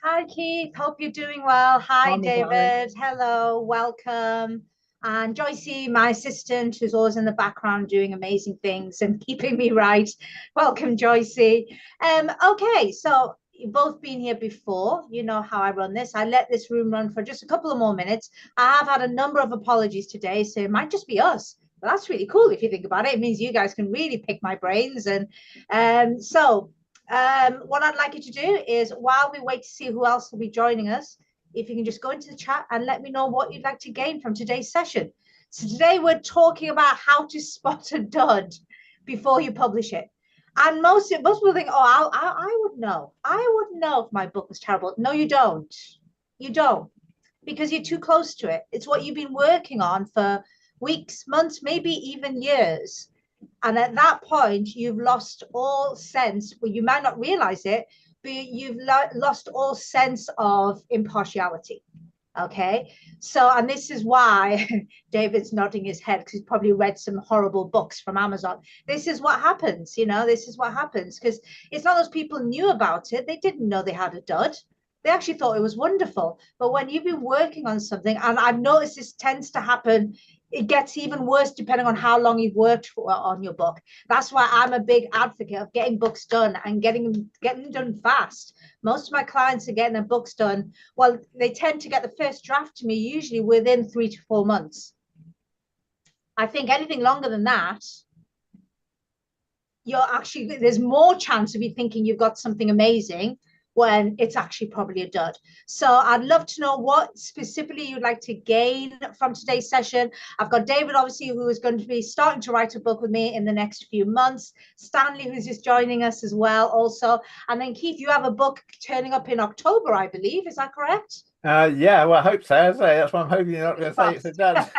Hi, Keith. Hope you're doing well. Hi, I'm all right. David. Hello, welcome. And Joycey, my assistant, who's always in the background doing amazing things and keeping me right. Welcome, Joycey. Okay, so you've both been here before. You know how I run this. I let this room run for just a couple of more minutes. I have had a number of apologies today, so it might just be us. But that's really cool if you think about it. It means you guys can really pick my brains. What I'd like you to do is while we wait to see who else will be joining us, if you can just go into the chat and let me know what you'd like to gain from today's session. So today we're talking about how to spot a dud before you publish it. And most people think, oh, I would know. I would know if my book was terrible. No, you don't. You don't, because you're too close to it. It's what you've been working on for weeks, months, maybe even years. And at that point, you've lost all sense, well, you might not realize it, but you've lost all sense of impartiality. Okay. So, and this is why David's nodding his head because he's probably read some horrible books from Amazon. This is what happens, this is what happens because it's not those people knew about it. They didn't know they had a dud. They actually thought it was wonderful. But when you've been working on something, and I've noticed this tends to happen, it gets even worse depending on how long you've worked on your book. That's why I'm a big advocate of getting books done and getting them done fast. Most of my clients are getting their books done. Well, they tend to get the first draft to me usually within 3 to 4 months. I think anything longer than that, there's more chance of you thinking you've got something amazing when it's actually probably a dud. So I'd love to know what specifically you'd like to gain from today's session. I've got David, obviously, who is going to be starting to write a book with me in the next few months. Stanley, who's just joining us as well also. And then Keith, you have a book turning up in October, I believe. Is that correct? Yeah, well, I hope so. That's what I'm hoping you're not going to say it's a dud.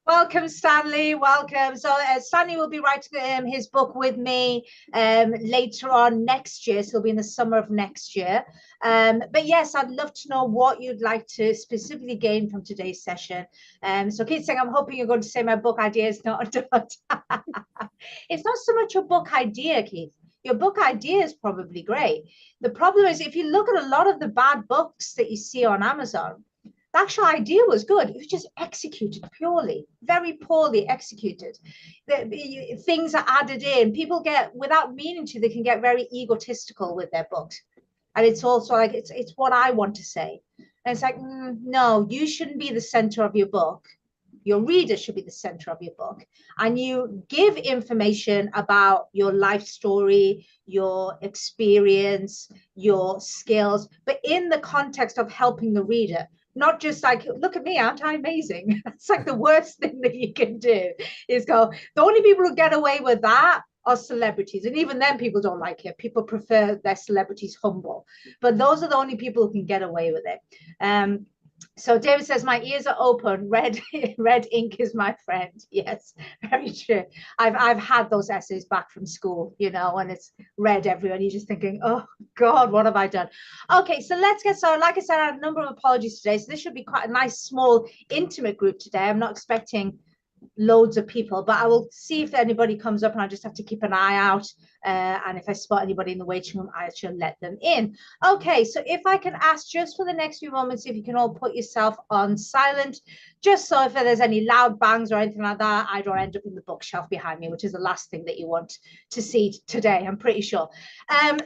Welcome, Stanley. Welcome. So Stanley will be writing his book with me later on next year. So it'll be in the summer of next year. But yes, I'd love to know what you'd like to specifically gain from today's session. So Keith saying, I'm hoping you're going to say my book idea is not a dud. It's not so much your book idea, Keith. Your book idea is probably great. The problem is if you look at a lot of the bad books that you see on Amazon, the actual idea was good. It was just executed poorly, very poorly executed. Things are added in. People get, without meaning to, they can get very egotistical with their books. And it's also like, it's what I want to say. And it's like, no, you shouldn't be the center of your book. Your reader should be the center of your book. And you give information about your life story, your experience, your skills, but in the context of helping the reader. Not just like, look at me, aren't I amazing? That's like the worst thing that you can do is go, the only people who get away with that are celebrities. And even then, people don't like it. People prefer their celebrities humble. But those are the only people who can get away with it. So David says, my ears are open. Red ink is my friend. Yes, very true. I've had those essays back from school, when it's red everywhere. You're just thinking, oh God, what have I done? Okay, so let's get started. Like I said, I had a number of apologies today. So this should be quite a nice, small, intimate group today. I'm not expecting loads of people, but I will see if anybody comes up and I just have to keep an eye out. And if I spot anybody in the waiting room, I shall let them in. Okay, so if I can ask just for the next few moments, if you can all put yourself on silent, just so if there's any loud bangs or anything like that, I don't end up in the bookshelf behind me, which is the last thing that you want to see today, I'm pretty sure.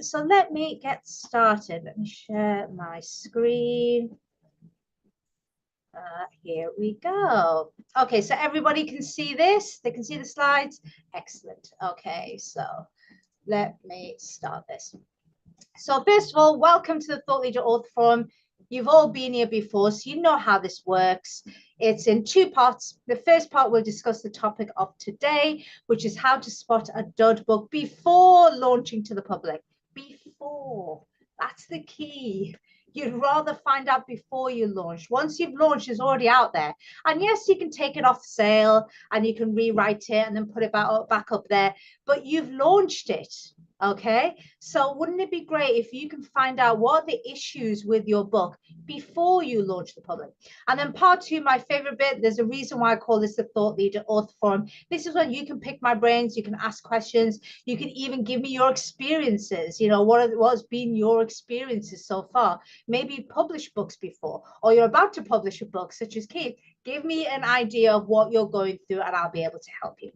So let me get started. Let me share my screen. Here we go. Okay, so everybody can see this. They can see the slides. Excellent. Okay, so let me start this. So first of all, welcome to the Thought Leader Author Forum. You've all been here before, so you know how this works. It's in two parts. The first part will discuss the topic of today, which is how to spot a dud book before launching to the public. Before. That's the key. You'd rather find out before you launch. Once you've launched, it's already out there. And yes, you can take it off sale and you can rewrite it and then put it back up there. But you've launched it. Okay, so wouldn't it be great if you can find out what are the issues with your book before you launch the public? And then part two, my favorite bit, there's a reason why I call this the Thought Leader Author Forum. This is when you can pick my brains, you can ask questions, you can even give me your experiences. You know, what's been your experiences so far? Maybe you published books before, or you're about to publish a book, such as Keith. Give me an idea of what you're going through, and I'll be able to help you.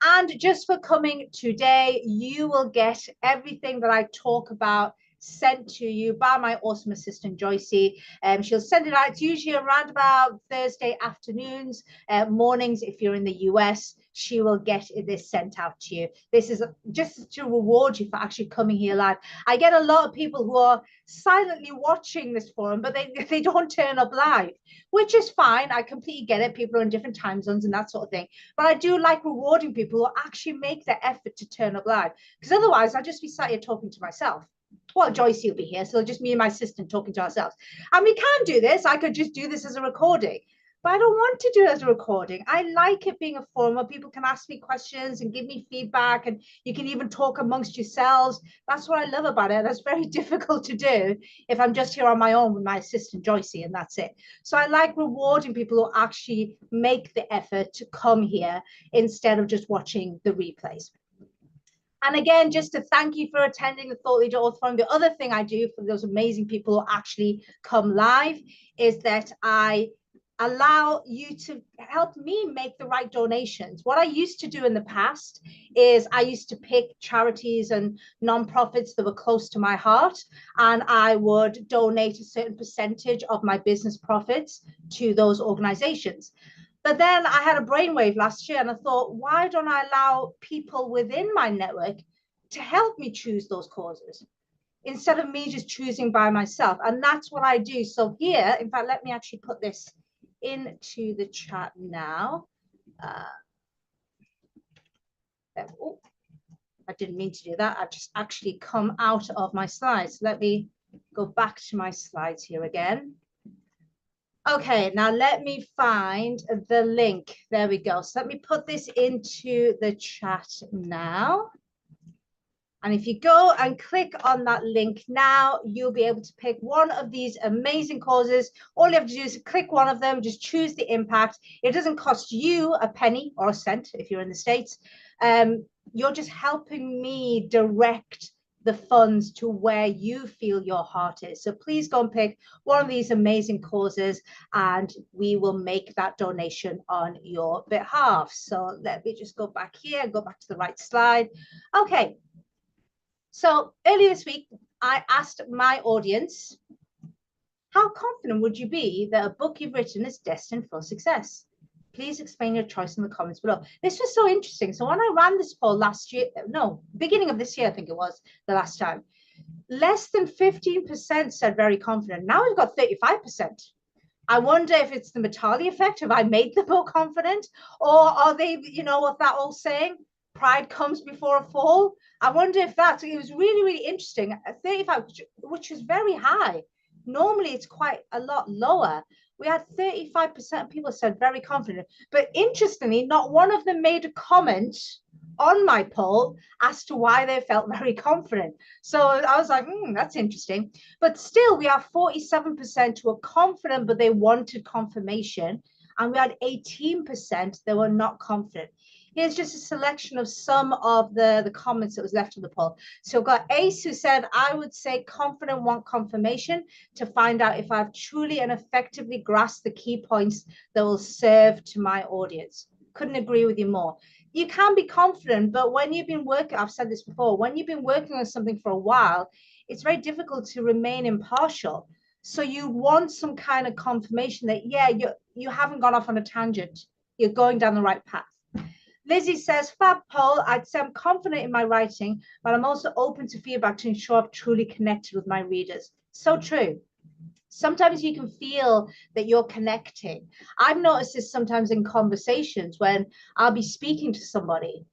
And just for coming today, you will get everything that I talk about sent to you by my awesome assistant Joycey. She'll send it out. It's usually around about Thursday afternoons, mornings if you're in the US. She will get this sent out to you. This is just to reward you for actually coming here live. I get a lot of people who are silently watching this forum, but they don't turn up live, which is fine. I completely get it. People are in different time zones and that sort of thing. But I do like rewarding people who actually make the effort to turn up live, because otherwise I'll just be sat here talking to myself. Well, Joycey will be here, so just me and my assistant talking to ourselves. And we can do this. I could just do this as a recording, but I don't want to do it as a recording. I like it being a forum where people can ask me questions and give me feedback, and you can even talk amongst yourselves. That's what I love about it. That's very difficult to do if I'm just here on my own with my assistant Joycey, and that's it. So I like rewarding people who actually make the effort to come here instead of just watching the replays. And again, just to thank you for attending the Thought Leader Author Forum. The other thing I do for those amazing people who actually come live is that I allow you to help me make the right donations. What I used to do in the past is I used to pick charities and nonprofits that were close to my heart, and I would donate a certain percentage of my business profits to those organizations. But then I had a brainwave last year and I thought, why don't I allow people within my network to help me choose those causes instead of me just choosing by myself? And that's what I do. So here, in fact, let me actually put this into the chat now. Oh, I didn't mean to do that. I just actually come out of my slides. Let me go back to my slides here again. Okay, now let me find the link. There we go. So let me put this into the chat now. And if you go and click on that link now, you'll be able to pick one of these amazing causes. All you have to do is click one of them, just choose the impact. It doesn't cost you a penny or a cent if you're in the States. You're just helping me direct the funds to where you feel your heart is. So please go and pick one of these amazing causes and we will make that donation on your behalf. So let me just go back here, go back to the right slide. Okay. So earlier this week, I asked my audience, how confident would you be that a book you've written is destined for success? Please explain your choice in the comments below. This was so interesting. So when I ran this poll last year, no, beginning of this year, I think it was the last time, less than 15% said very confident. Now we've got 35%. I wonder if it's the Matali effect. Have I made them more confident? Or are they, you know what that old saying, pride comes before a fall? I wonder if that's, it was really, really interesting. 35, which is very high. Normally it's quite a lot lower. We had 35% of people said very confident, but interestingly, not one of them made a comment on my poll as to why they felt very confident. So I was like, that's interesting. But still, we have 47% who were confident, but they wanted confirmation. And we had 18% that were not confident. Here's just a selection of some of the comments that was left in the poll. So we've got Ace, who said, I would say confident, want confirmation to find out if I've truly and effectively grasped the key points that will serve to my audience. Couldn't agree with you more. You can be confident, but when you've been working, I've said this before, when you've been working on something for a while, it's very difficult to remain impartial. So you want some kind of confirmation that, yeah, you haven't gone off on a tangent. You're going down the right path. Lizzie says, fab poll, I'd say I'm confident in my writing, but I'm also open to feedback to ensure I've truly connected with my readers. So true. Sometimes you can feel that you're connecting. I've noticed this sometimes in conversations when I'll be speaking to somebody,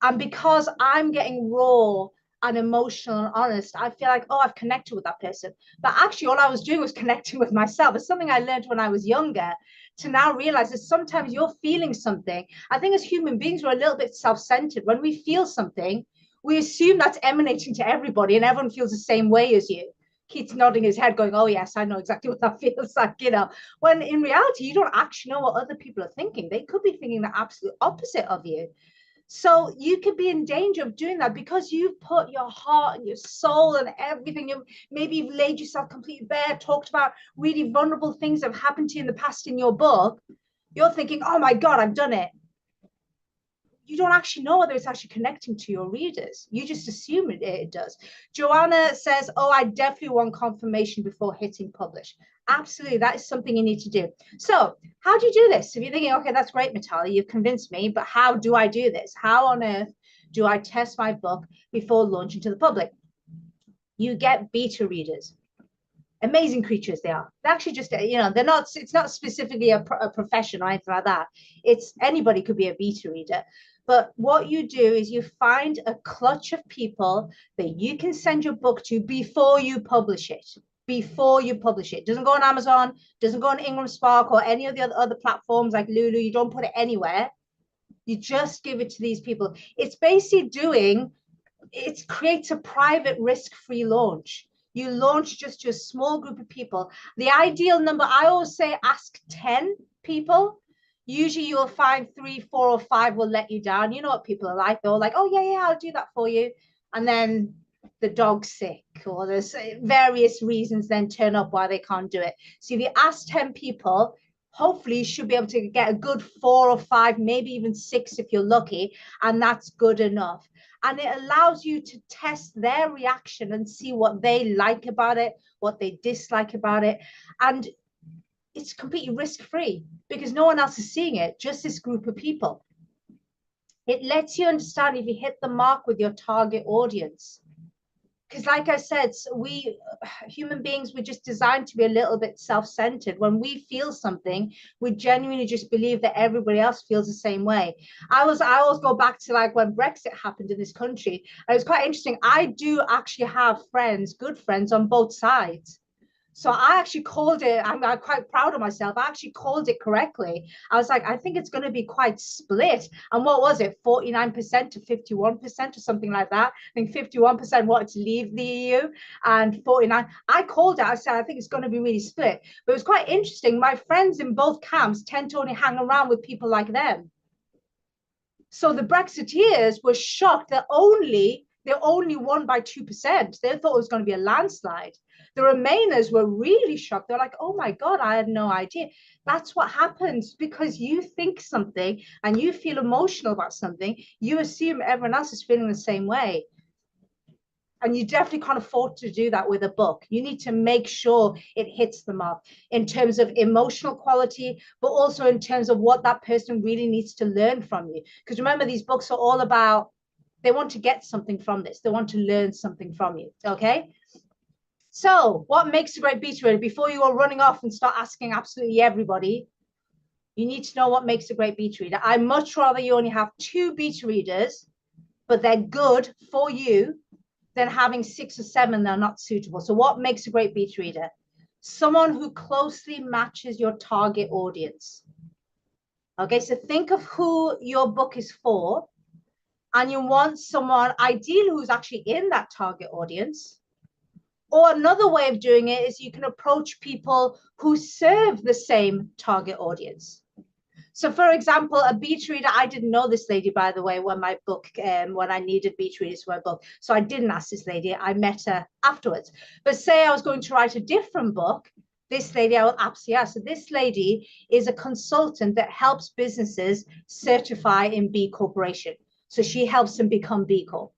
and because I'm getting raw and emotional and honest, I feel like, oh, I've connected with that person. But actually, all I was doing was connecting with myself. It's something I learned when I was younger, to now realize that sometimes you're feeling something. I think as human beings, we're a little bit self-centered. When we feel something, we assume that's emanating to everybody and everyone feels the same way as you. Keith's nodding his head going, oh yes, I know exactly what that feels like, you know, when in reality, you don't actually know what other people are thinking. They could be thinking the absolute opposite of you. So you could be in danger of doing that because you've put your heart and your soul and everything. Maybe you've laid yourself completely bare, talked about really vulnerable things that have happened to you in the past in your book. You're thinking, oh my God, I've done it. You don't actually know whether it's actually connecting to your readers. You just assume it does. Joanna says, oh, I definitely want confirmation before hitting publish. Absolutely, that is something you need to do. So how do you do this? If you're thinking, okay, that's great, Mitali, you've convinced me, but how do I do this? How on earth do I test my book before launching to the public? You get beta readers. Amazing creatures they are. They're actually just, you know, they're not, it's not specifically a profession or anything like that. It's anybody could be a beta reader. But what you do is you find a clutch of people that you can send your book to before you publish it. Before you publish it. It doesn't go on Amazon, doesn't go on Ingram Spark or any of the other platforms like Lulu. You don't put it anywhere. You just give it to these people. It's basically it creates a private risk-free launch. You launch just to a small group of people. The ideal number, I always say, ask 10 people. Usually you'll find 3, 4, or 5 will let you down. You know what people are like. They're like, oh, yeah, I'll do that for you. And then the dog's sick or there's various reasons then turn up why they can't do it. So if you ask 10 people, hopefully you should be able to get a good 4 or 5, maybe even 6 if you're lucky. And that's good enough. And it allows you to test their reaction and see what they like about it, what they dislike about it. And it's completely risk-free because no one else is seeing it, just this group of people. It lets you understand if you hit the mark with your target audience. Because like I said, we human beings, we're just designed to be a little bit self-centered. When we feel something, we genuinely just believe that everybody else feels the same way. I always go back to like when Brexit happened in this country. And it was quite interesting. I do actually have friends, good friends on both sides. So I actually called it, I'm quite proud of myself. I actually called it correctly. I was like, I think it's going to be quite split. And what was it? 49% to 51% or something like that. I think 51% wanted to leave the EU and 49. I called it. I said, I think it's going to be really split. But it was quite interesting. My friends in both camps tend to only hang around with people like them. So the Brexiteers were shocked that they only won by 2%. They thought it was going to be a landslide. The Remainers were really shocked. They're like, oh my God, I had no idea. That's what happens because you think something and you feel emotional about something. You assume everyone else is feeling the same way. And you definitely can't afford to do that with a book. You need to make sure it hits the mark in terms of emotional quality, but also in terms of what that person really needs to learn from you. Because remember, these books are all about, they want to get something from this. They want to learn something from you, okay? So what makes a great beta reader? Before you go running off and start asking absolutely everybody, you need to know what makes a great beta reader. I much rather you only have 2 beta readers, but they're good for you, than having 6 or 7 that are not suitable. So what makes a great beta reader? Someone who closely matches your target audience. Okay, so think of who your book is for, and you want someone ideally who's actually in that target audience. Or another way of doing it is you can approach people who serve the same target audience. So for example, a beta reader, I didn't know this lady, by the way, when my book, when I needed beta readers for my book. So I didn't ask this lady, I met her afterwards. But say I was going to write a different book, this lady I will absolutely ask. So this lady is a consultant that helps businesses certify in B Corporation. So she helps them become B Corp.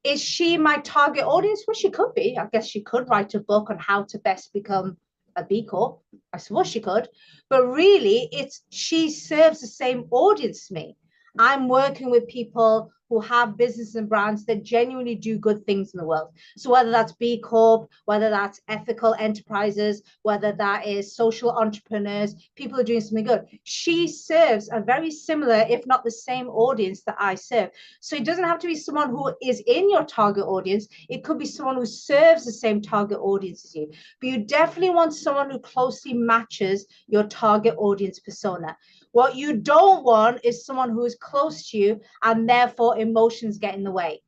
Is she my target audience? Well, she could be. I guess she could write a book on how to best become a B Corp. I suppose she could. But really, she serves the same audience as me. I'm working with people who have business and brands that genuinely do good things in the world. So whether that's B Corp, whether that's ethical enterprises, whether that is social entrepreneurs, people are doing something good. She serves a very similar, if not the same audience that I serve. So it doesn't have to be someone who is in your target audience. It could be someone who serves the same target audience as you. But you definitely want someone who closely matches your target audience persona. What you don't want is someone who is close to you and therefore emotions get in the way.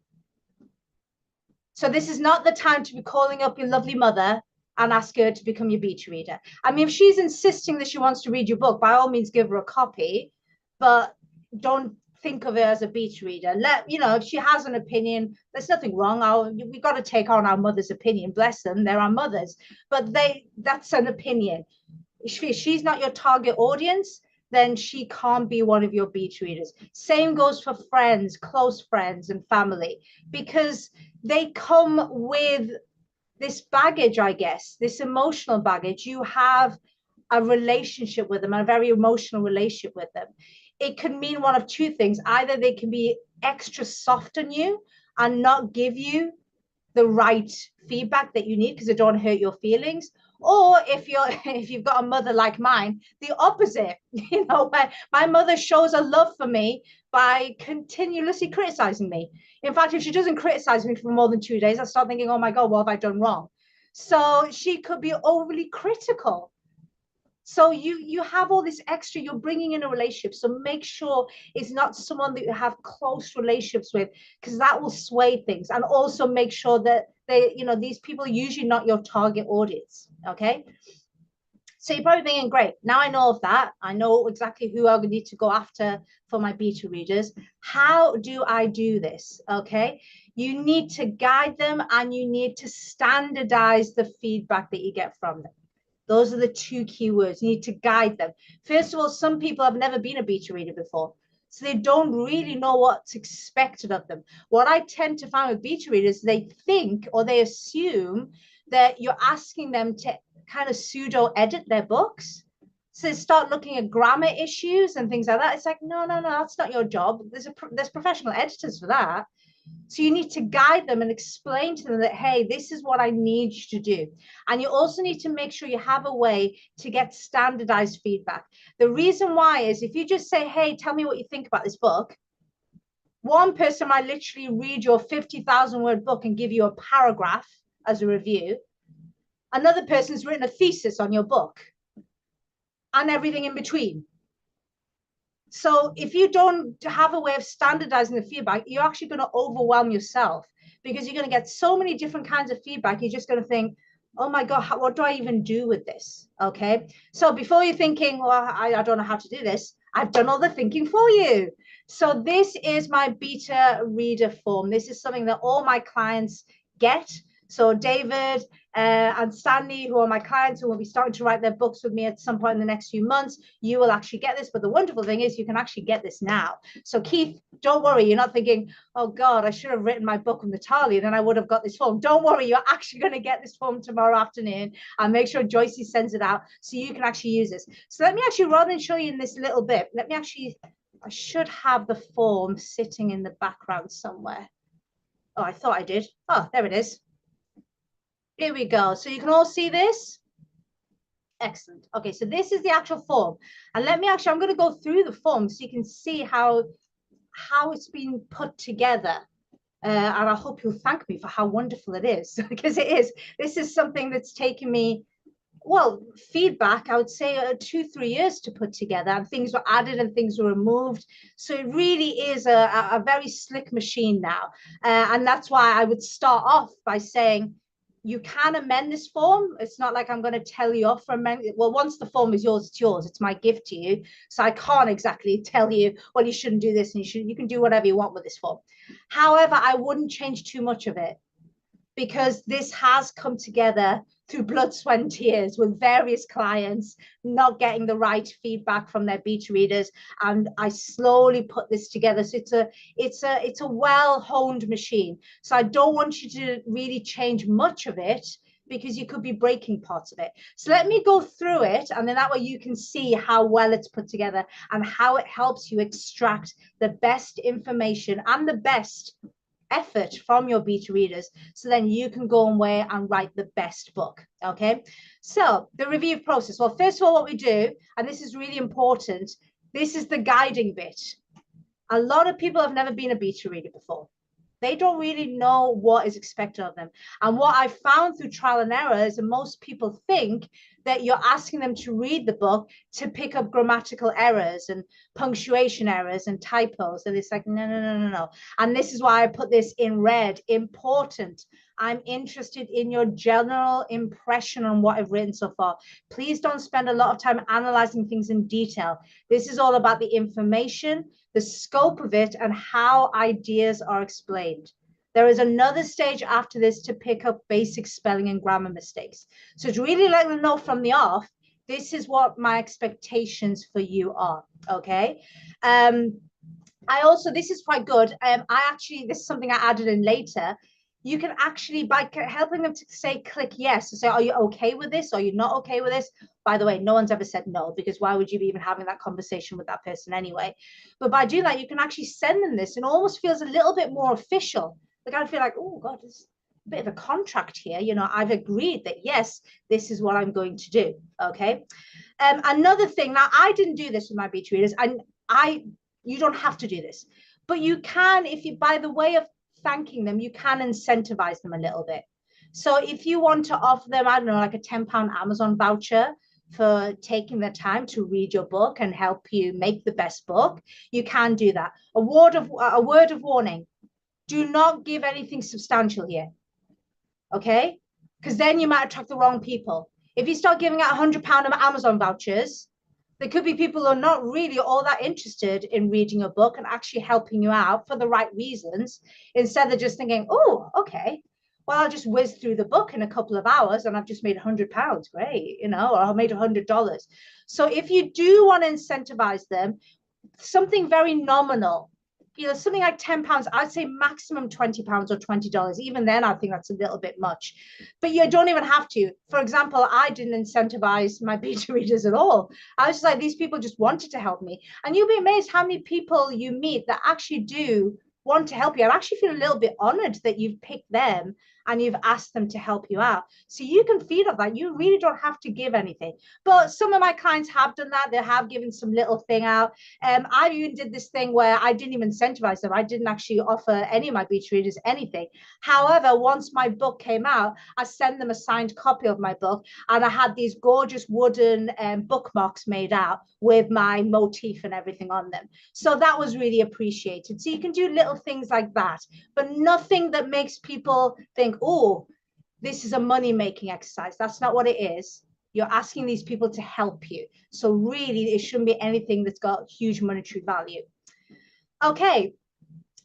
So this is not the time to be calling up your lovely mother and ask her to become your beta reader. I mean, if she's insisting that she wants to read your book, by all means, give her a copy, but don't think of her as a beta reader. If she has an opinion, there's nothing wrong. We've got to take on our mother's opinion. Bless them, they're our mothers, but that's an opinion. If she's not your target audience, then she can't be one of your beta readers. Same goes for friends, close friends, and family, because they come with this baggage, I guess, this emotional baggage. You have a relationship with them, a very emotional relationship with them. It can mean one of two things. Either they can be extra soft on you and not give you the right feedback that you need because they don't hurt your feelings. Or if you've got a mother like mine, the opposite. My mother shows a love for me by continuously criticizing me. In fact, if she doesn't criticize me for more than 2 days, I start thinking, oh my God, what have I done wrong? So she could be overly critical. So you have all this extra, you're bringing in a relationship. So make sure it's not someone that you have close relationships with, because that will sway things. And also make sure that these people are usually not your target audience. Okay. So you're probably thinking, great, now I know of that. I know exactly who I need to go after for my beta readers. How do I do this? Okay. You need to guide them and you need to standardize the feedback that you get from them. Those are the two key words. You need to guide them. First of all, some people have never been a beta reader before, so they don't really know what's expected of them. What I tend to find with beta readers, they think or they assume that you're asking them to kind of pseudo edit their books. So they start looking at grammar issues and things like that. It's like, no, that's not your job. There's professional editors for that. So you need to guide them and explain to them that, hey, this is what I need you to do. And you also need to make sure you have a way to get standardized feedback. The reason why is if you just say, hey, tell me what you think about this book, one person might literally read your 50,000 word book and give you a paragraph as a review. Another person's written a thesis on your book and everything in between. So if you don't have a way of standardizing the feedback, you're actually going to overwhelm yourself because you're going to get so many different kinds of feedback. You're just going to think, oh my God, what do I even do with this? Okay. So before you're thinking, well, I don't know how to do this, I've done all the thinking for you. So this is my beta reader form. This is something that all my clients get. So David and Stanley, who are my clients who will be starting to write their books with me at some point in the next few months, you will actually get this. But the wonderful thing is you can actually get this now. So Keith, don't worry. You're not thinking, oh God, I should have written my book with Natalia, then I would have got this form. Don't worry. You're actually going to get this form tomorrow afternoon. I'll make sure Joycey sends it out so you can actually use this. So let me actually, rather than show you in this little bit, I should have the form sitting in the background somewhere. Oh, I thought I did. Oh, there it is. Here we go. So you can all see this. Excellent. Okay, so this is the actual form. And I'm going to go through the form so you can see how it's been put together. And I hope you'll thank me for how wonderful it is, because it is. This is something that's taken me, well, feedback, I would say 2-3 years to put together, and things were added and things were removed. So it really is a very slick machine now. And that's why I would start off by saying, you can amend this form. It's not like I'm going to tell you off for amending. Well, once the form is yours, it's yours. It's my gift to you. So I can't exactly tell you, well, you shouldn't do this and you can do whatever you want with this form. However, I wouldn't change too much of it because this has come together through blood, sweat, and tears with various clients not getting the right feedback from their beta readers, and I slowly put this together. So it's a well-honed machine. So I don't want you to really change much of it because you could be breaking parts of it. So let me go through it, and then that way you can see how well it's put together and how it helps you extract the best information and the best effort from your beta readers, so then you can go away and write the best book. Okay, so the review process. Well, first of all, what we do, and this is really important, this is the guiding bit. A lot of people have never been a beta reader before. They don't really know what is expected of them. And what I found through trial and error is that most people think that you're asking them to read the book to pick up grammatical errors and punctuation errors and typos. And it's like, no. And this is why I put this in red, important. I'm interested in your general impression on what I've written so far. Please don't spend a lot of time analyzing things in detail. This is all about the information, the scope of it, and how ideas are explained. There is another stage after this to pick up basic spelling and grammar mistakes. So to really let them know from the off, this is what my expectations for you are, okay? I also, this is quite good. This is something I added in later. You can actually, by helping them to say, click yes, to say, are you okay with this? Are you not okay with this? By the way, no one's ever said no, because why would you be even having that conversation with that person anyway? But by doing that, you can actually send them this, and it almost feels a little bit more official. Like I feel like, oh God, there's a bit of a contract here. You know, I've agreed that, yes, this is what I'm going to do, okay? Another thing, now I didn't do this with my beta readers, and you don't have to do this, but you can, if you, by the way of thanking them, you can incentivize them a little bit. So if you want to offer them, I don't know, like a £10 Amazon voucher for taking the time to read your book and help you make the best book, you can do that. A word of warning: do not give anything substantial here, okay? Because then you might attract the wrong people. If you start giving out £100 of Amazon vouchers, there could be people who are not really all that interested in reading a book and actually helping you out for the right reasons, instead of just thinking, oh, okay, well, I'll just whiz through the book in a couple of hours and I've just made £100. Great, you know, or I made $100. So if you do want to incentivize them, something very nominal, you know, something like £10, I'd say maximum £20 or $20. Even then, I think that's a little bit much. But you don't even have to. For example, I didn't incentivize my beta readers at all. I was just like, these people just wanted to help me. And you'll be amazed how many people you meet that actually do want to help you. I actually feel a little bit honored that you've picked them and you've asked them to help you out. So you can feed off that. You really don't have to give anything. But some of my clients have done that. They have given some little thing out. I even did this thing where I didn't even incentivize them. I didn't actually offer any of my beta readers anything. However, once my book came out, I sent them a signed copy of my book, and I had these gorgeous wooden bookmarks made out with my motif and everything on them. So that was really appreciated. So you can do little things like that, but nothing that makes people think, oh, this is a money-making exercise. That's not what it is. You're asking these people to help you. So really, it shouldn't be anything that's got huge monetary value. Okay.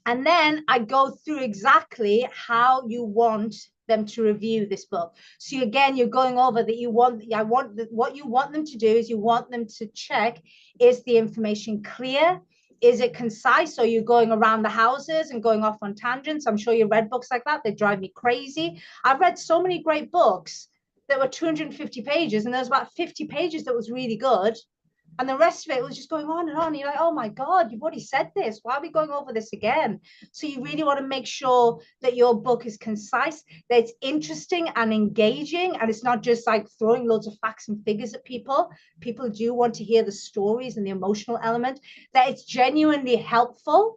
And then I go through exactly how you want them to review this book. So again, you're going over that what you want them to do is you want them to check, is the information clear? Is it concise? Or you're going around the houses and going off on tangents? I'm sure you read books like that. They drive me crazy. I've read so many great books that were 250 pages, and there was about 50 pages that was really good. And the rest of it was just going on and on. You're like, oh my God, you've already said this. Why are we going over this again? So you really want to make sure that your book is concise, that it's interesting and engaging, and it's not just like throwing loads of facts and figures at people. People do want to hear the stories and the emotional element, that it's genuinely helpful.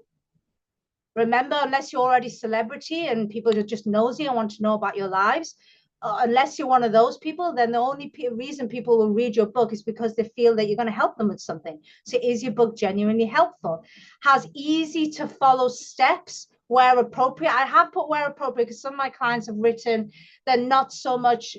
Remember, unless you're already celebrity and people are just nosy and want to know about your lives, unless you're one of those people, then the only reason people will read your book is because they feel that you're going to help them with something. So is your book genuinely helpful? Has easy to follow steps where appropriate. I have put where appropriate because some of my clients have written they're not so much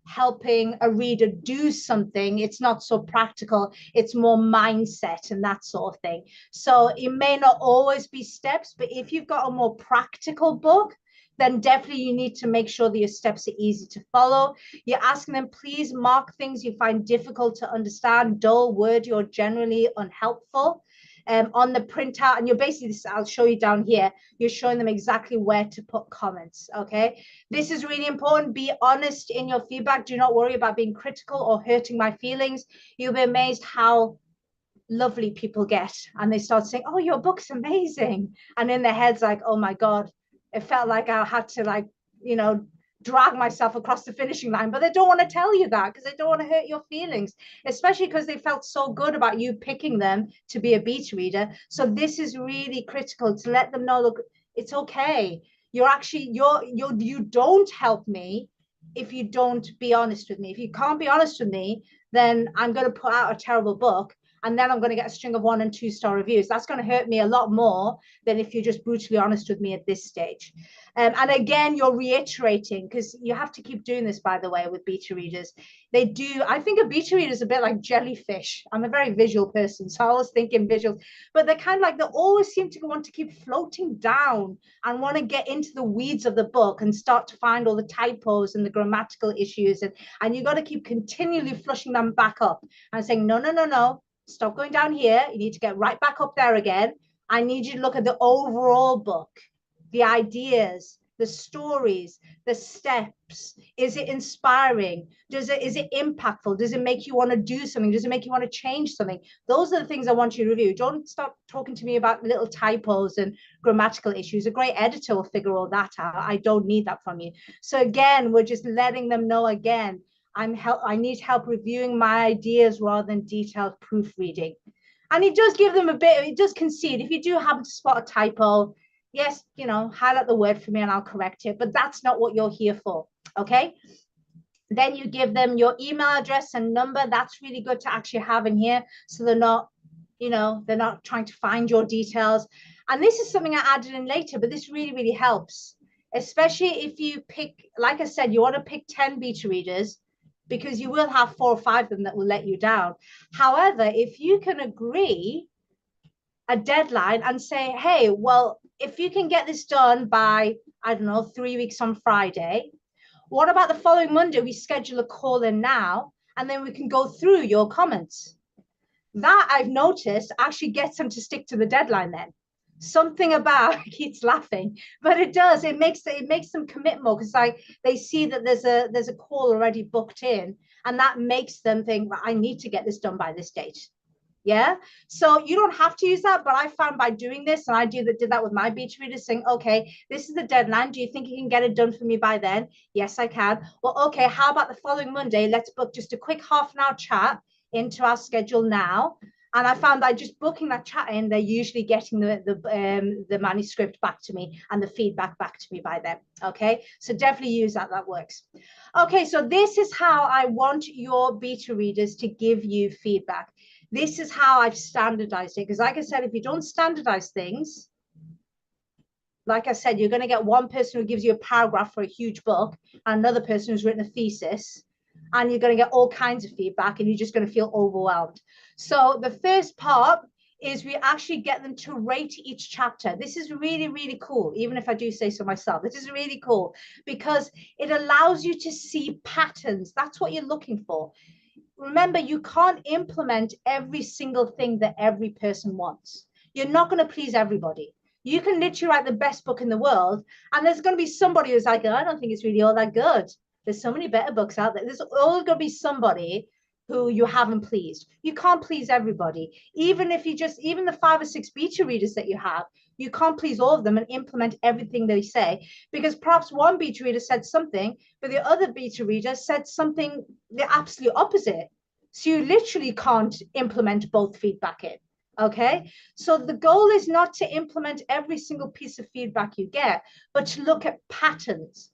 helping a reader do something. It's not so practical. It's more mindset and that sort of thing. So it may not always be steps, but if you've got a more practical book, then definitely you need to make sure that your steps are easy to follow. You're asking them, please mark things you find difficult to understand, dull, wordy, or generally unhelpful on the printout. And you're basically, I'll show you down here, you're showing them exactly where to put comments, okay? This is really important. Be honest in your feedback. Do not worry about being critical or hurting my feelings. You'll be amazed how lovely people get. And they start saying, oh, your book's amazing. And in their heads like, oh my God, it felt like I had to, like, you know, drag myself across the finishing line. But they don't want to tell you that because they don't want to hurt your feelings, especially because they felt so good about you picking them to be a beta reader. So this is really critical to let them know, look, it's okay. You're actually, you don't help me if you don't be honest with me. If you can't be honest with me, then I'm going to put out a terrible book. and then I'm going to get a string of 1 and 2 star reviews. That's going to hurt me a lot more than if you're just brutally honest with me at this stage. And again, you're reiterating, because you have to keep doing this, by the way, with beta readers. They do, I think a beta reader is a bit like jellyfish. I'm a very visual person, so I was thinking visuals, but they're kind of like, they always seem to want to keep floating down and want to get into the weeds of the book and start to find all the typos and the grammatical issues. And you got to keep continually flushing them back up and saying, no, no, no, no, stop going down here. You need to get right back up there again. I need you to look at the overall book, the ideas, the stories, the steps. Is it inspiring? Is it impactful? Does it make you want to do something? Does it make you want to change something? Those are the things I want you to review. Don't stop talking to me about little typos and grammatical issues. A great editor will figure all that out. I don't need that from you. So again, we're just letting them know again, I need help reviewing my ideas rather than detailed proofreading. And it does give them a bit, it does concede. If you do happen to spot a typo, yes, highlight the word for me and I'll correct it, but that's not what you're here for, okay? Then you give them your email address and number. That's really good to actually have in here, so they're not, they're not trying to find your details. And this is something I added in later, but this really, really helps, especially if you pick, like I said, you want to pick 10 beta readers, because you will have 4 or 5 of them that will let you down. However, if you can agree a deadline and say, hey, well, if you can get this done by, I don't know, 3 weeks on Friday, what about the following Monday? We schedule a call in now, and then we can go through your comments. That, I've noticed, actually gets them to stick to the deadline then. Something about, Keith's laughing, but it does. It makes them commit more, because they see that there's a call already booked in, and that makes them think, I need to get this done by this date. Yeah, so you don't have to use that, but I found by doing this, and I did that with my beta readers, saying, okay, this is the deadline. Do you think you can get it done for me by then? Yes, I can. Well, okay, how about the following Monday? Let's book just a quick half-an-hour chat into our schedule now. And I found that just booking that chat in, they're usually getting the manuscript back to me and the feedback back to me by then. Okay, so definitely use that. That works. Okay, so this is how I want your beta readers to give you feedback. This is how I've standardized it, because like I said, if you don't standardize things, like I said, you're going to get one person who gives you a paragraph for a huge book, and another person who's written a thesis, and you're going to get all kinds of feedback, and you're just going to feel overwhelmed. So the first part is we actually get them to rate each chapter. This is really, really cool, even if I do say so myself. This is really cool because it allows you to see patterns. That's what you're looking for. Remember, you can't implement every single thing that every person wants. You're not going to please everybody. You can literally write the best book in the world, and there's going to be somebody who's like, oh, I don't think it's really all that good. There's so many better books out there. There's always going to be somebody who you haven't pleased. You can't please everybody. Even the 5 or 6 beta readers that you have, you can't please all of them and implement everything they say, because perhaps one beta reader said something, but the other beta reader said something the absolute opposite. So you literally can't implement both feedback in. Okay, so the goal is not to implement every single piece of feedback you get, but to look at patterns.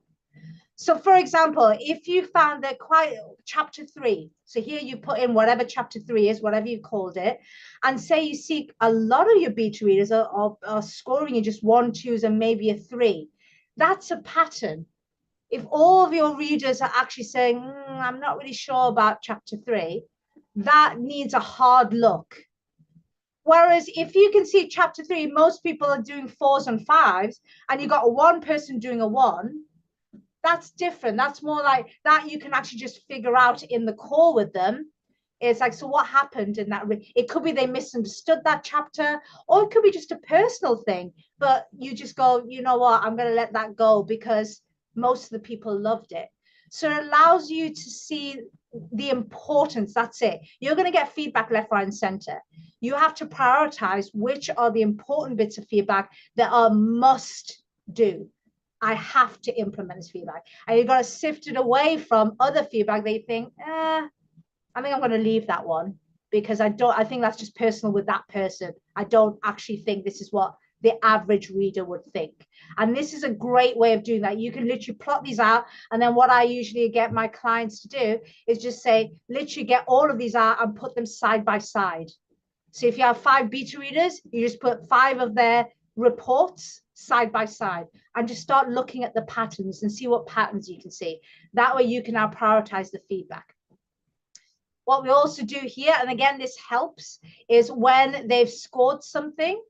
So for example, if you found that chapter 3, so here you put in whatever chapter 3 is, whatever you called it, and say you see a lot of your beta readers are scoring you just 1, 2s and maybe a 3, that's a pattern. If all of your readers are actually saying, I'm not really sure about chapter 3, that needs a hard look. Whereas if you can see chapter 3, most people are doing 4s and 5s, and you got one person doing a 1, that's different. That's more like that you can actually just figure out in the call with them. It's like, so what happened in that? It could be they misunderstood that chapter, or it could be just a personal thing, but you just go, you know what, I'm going to let that go because most of the people loved it. So it allows you to see the importance. That's it. You're going to get feedback left, right, and center. You have to prioritize which are the important bits of feedback that are must do. I have to implement this feedback. And you've got to sift it away from other feedback that you think, I think I'm going to leave that one because I think that's just personal with that person. I don't actually think this is what the average reader would think. And this is a great way of doing that. You can literally plot these out. And then what I usually get my clients to do is just say, literally get all of these out and put them side by side. So if you have 5 beta readers, you just put 5 of their reports side by side and just start looking at the patterns and see what patterns you can see. That way you can now prioritize the feedback. What we also do here, and again, this helps, is when they've scored something,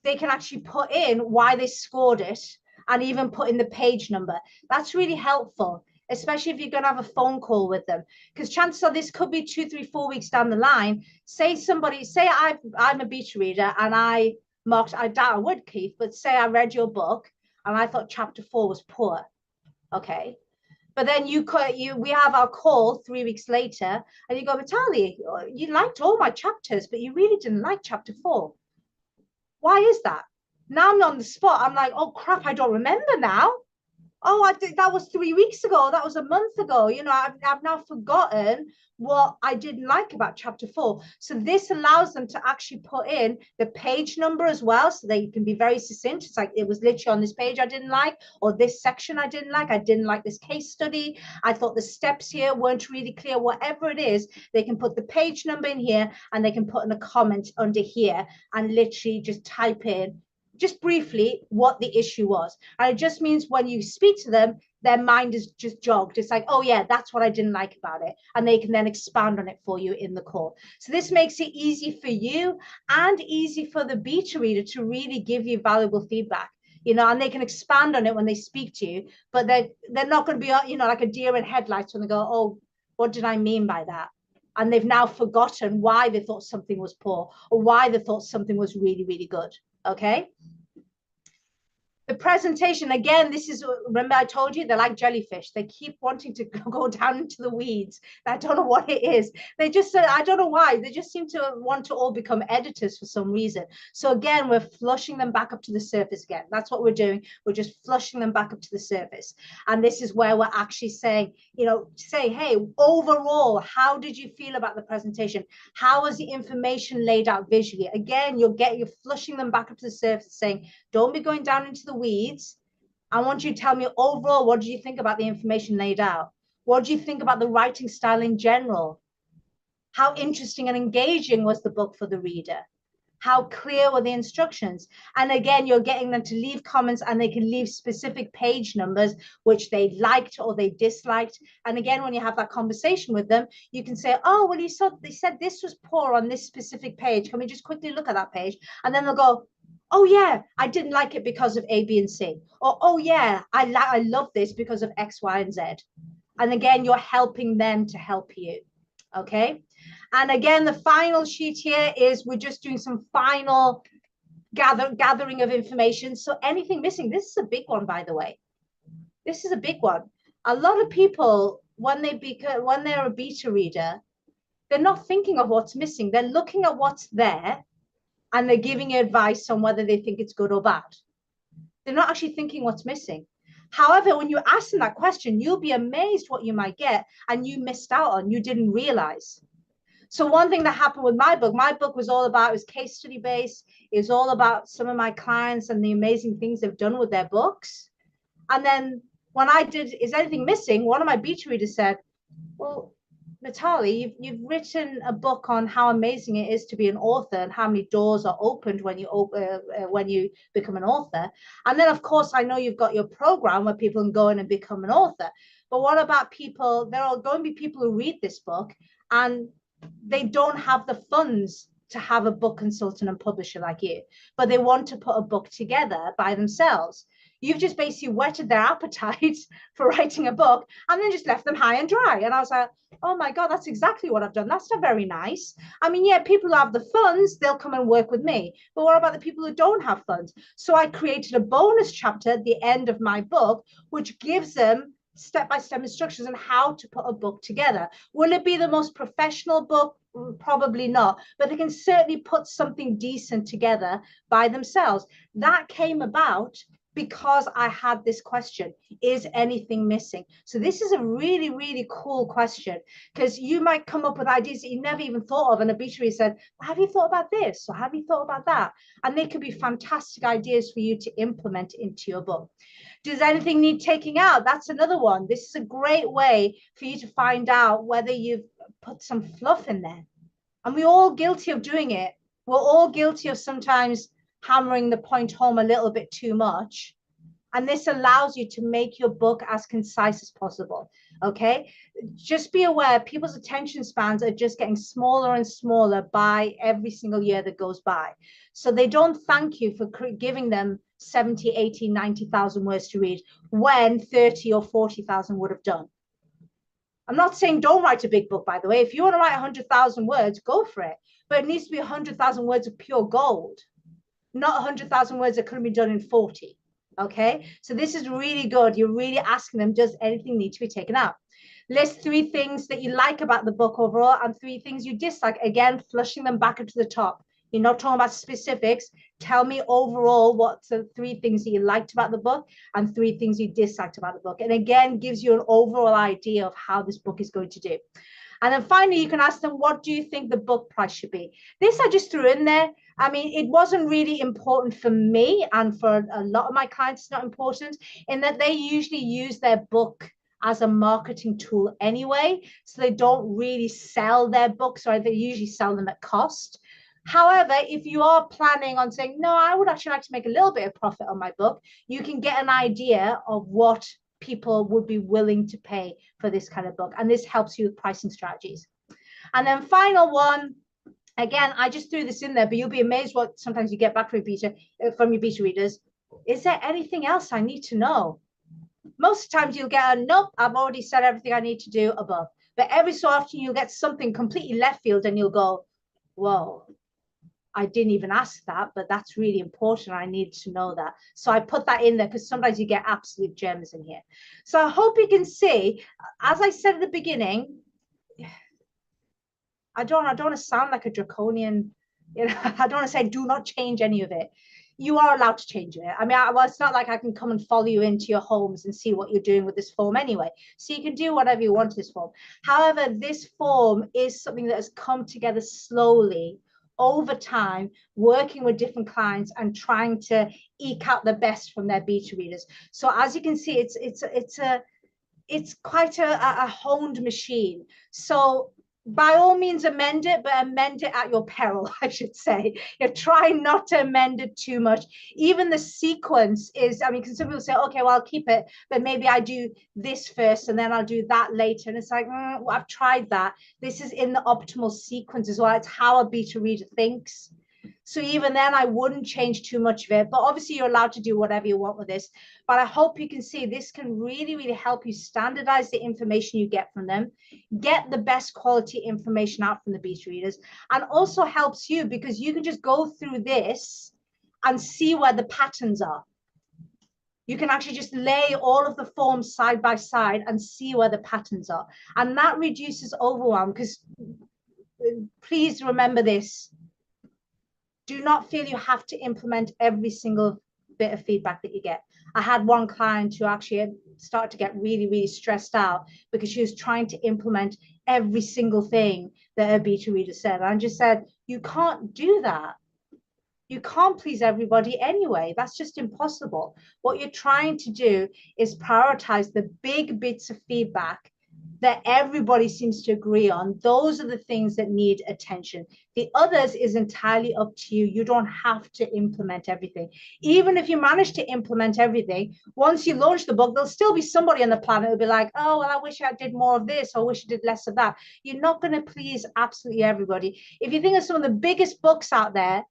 they can actually put in why they scored it and even put in the page number. That's really helpful, especially if you're going to have a phone call with them, because chances are this could be 2, 3, 4 weeks down the line. Say I'm a beta reader and I doubt I would, Keith, but say I read your book and I thought chapter 4 was poor. Okay. But then we have our call 3 weeks later and you go, Mitali, you liked all my chapters, but you really didn't like chapter 4. Why is that? Now I'm on the spot. I'm like, oh crap, I don't remember now. Oh, I think that was 3 weeks ago. That was a month ago. You know, I've now forgotten what I didn't like about chapter 4. So this allows them to actually put in the page number as well, so they can be very succinct. It's like, it was literally on this page I didn't like, or this section I didn't like. I didn't like this case study. I thought the steps here weren't really clear. Whatever it is, they can put the page number in here and they can put in a comment under here and literally just type in just briefly what the issue was. And it just means when you speak to them, their mind is just jogged. It's like, oh yeah, that's what I didn't like about it. And they can then expand on it for you in the call. So this makes it easy for you and easy for the beta reader to really give you valuable feedback. You know, and they can expand on it when they speak to you, but they're not going to be, you know, like a deer in headlights when they go, oh, what did I mean by that? And they've now forgotten why they thought something was poor or why they thought something was really, really good. Okay. The presentation, again, this is, remember I told you, they're like jellyfish. They keep wanting to go down into the weeds. I don't know what it is. They just, I don't know why. They just seem to want to all become editors for some reason. So again, we're flushing them back up to the surface again. That's what we're doing. We're just flushing them back up to the surface. And this is where we're actually saying, you know, hey, overall, how did you feel about the presentation? How was the information laid out visually? Again, you're flushing them back up to the surface, saying, don't be going down into the weeds. I want you to tell me overall, what do you think about the information laid out? What do you think about the writing style in general? How interesting and engaging was the book for the reader? How clear were the instructions? And again, you're getting them to leave comments and they can leave specific page numbers, which they liked or they disliked. And again, when you have that conversation with them, you can say, oh, well, they said this was poor on this specific page. Can we just quickly look at that page? And then they'll go, oh yeah, I didn't like it because of A, B, and C. Or, oh yeah, I love this because of X, Y, and Z. And again, you're helping them to help you. Okay. And again, the final sheet here is we're just doing some final gathering of information. So anything missing, this is a big one, by the way. This is a big one. A lot of people, when they're a beta reader, they're not thinking of what's missing. They're looking at what's there and they're giving you advice on whether they think it's good or bad. They're not actually thinking what's missing. However, when you ask them that question, you'll be amazed what you might get and you missed out on, you didn't realize. So one thing that happened with my book was all about, it was case study based. It was all about some of my clients and the amazing things they've done with their books. And then when I did, is anything missing? One of my beta readers said, well, Mitali, you've written a book on how amazing it is to be an author and how many doors are opened when you become an author. And then, of course, I know you've got your program where people can go in and become an author. But what about people? There are going to be people who read this book and they don't have the funds to have a book consultant and publisher like you, but they want to put a book together by themselves. You've just basically whetted their appetite for writing a book and then just left them high and dry. And I was like, oh my God, that's exactly what I've done. That's not very nice. I mean, yeah, people who have the funds, they'll come and work with me. But what about the people who don't have funds? So I created a bonus chapter at the end of my book, which gives them step-by-step instructions on how to put a book together. Will it be the most professional book? Probably not, but they can certainly put something decent together by themselves. That came about because I had this question, is anything missing? So this is a really, really cool question, because you might come up with ideas that you never even thought of, and a beta reader said, well, have you thought about this? Or have you thought about that? And they could be fantastic ideas for you to implement into your book. Does anything need taking out? That's another one. This is a great way for you to find out whether you've put some fluff in there. And we're all guilty of doing it. We're all guilty of sometimes hammering the point home a little bit too much. And this allows you to make your book as concise as possible. Okay. Just be aware people's attention spans are just getting smaller and smaller by every single year that goes by. So they don't thank you for giving them 70, 80, 90,000 words to read when 30 or 40,000 would have done. I'm not saying don't write a big book, by the way. If you want to write 100,000 words, go for it. But it needs to be 100,000 words of pure gold, not 100,000 words that could be done in 40. Okay, so this is really good. You're really asking them, does anything need to be taken out? List 3 things that you like about the book overall and 3 things you dislike. Again, flushing them back into the top. You're not talking about specifics. Tell me overall what's the 3 things that you liked about the book and 3 things you disliked about the book. And again, gives you an overall idea of how this book is going to do. And then finally, you can ask them, what do you think the book price should be? This I just threw in there. I mean, it wasn't really important for me, and for a lot of my clients, it's not important, in that they usually use their book as a marketing tool anyway. So they don't really sell their books, right? They usually sell them at cost. However, if you are planning on saying, no, I would actually like to make a little bit of profit on my book, you can get an idea of what people would be willing to pay for this kind of book. And this helps you with pricing strategies. And then final one, again, I just threw this in there, but you'll be amazed what sometimes you get back from your beta readers. Is there anything else I need to know? Most times you'll get a nope, I've already said everything I need to do above. But every so often you'll get something completely left field and you'll go, whoa, I didn't even ask that, but that's really important. I need to know that. So I put that in there because sometimes you get absolute gems in here. So I hope you can see, as I said at the beginning, I don't want to sound like a draconian, you know, I don't want to say do not change any of it. You are allowed to change it. I mean, well, it's not like I can come and follow you into your homes and see what you're doing with this form anyway. So you can do whatever you want to this form. However, this form is something that has come together slowly over time, working with different clients and trying to eke out the best from their beta readers. So as you can see, it's quite a honed machine. So by all means amend it, but amend it at your peril, I should say. You're trying not to amend it too much. Even the sequence is, I mean, because some people say, okay, well, I'll keep it, but maybe I do this first and then I'll do that later. And it's like, well, I've tried that. This is in the optimal sequence as well. It's how a beta reader thinks. So even then, I wouldn't change too much of it. But obviously, you're allowed to do whatever you want with this. But I hope you can see this can really, really help you standardize the information you get from them, get the best quality information out from the beta readers, and also helps you because you can just go through this and see where the patterns are. You can actually just lay all of the forms side by side and see where the patterns are. And that reduces overwhelm because please remember this. Do not feel you have to implement every single bit of feedback that you get. I had one client who actually started to get really, really stressed out because she was trying to implement every single thing that her beta reader said. And I just said, you can't do that. You can't please everybody anyway. That's just impossible. What you're trying to do is prioritize the big bits of feedback that everybody seems to agree on. Those are the things that need attention. The others is entirely up to you. You don't have to implement everything. Even if you manage to implement everything, once you launch the book, there'll still be somebody on the planet who'll be like, oh, well, I wish I did more of this, or I wish I did less of that. You're not going to please absolutely everybody. If you think of some of the biggest books out there,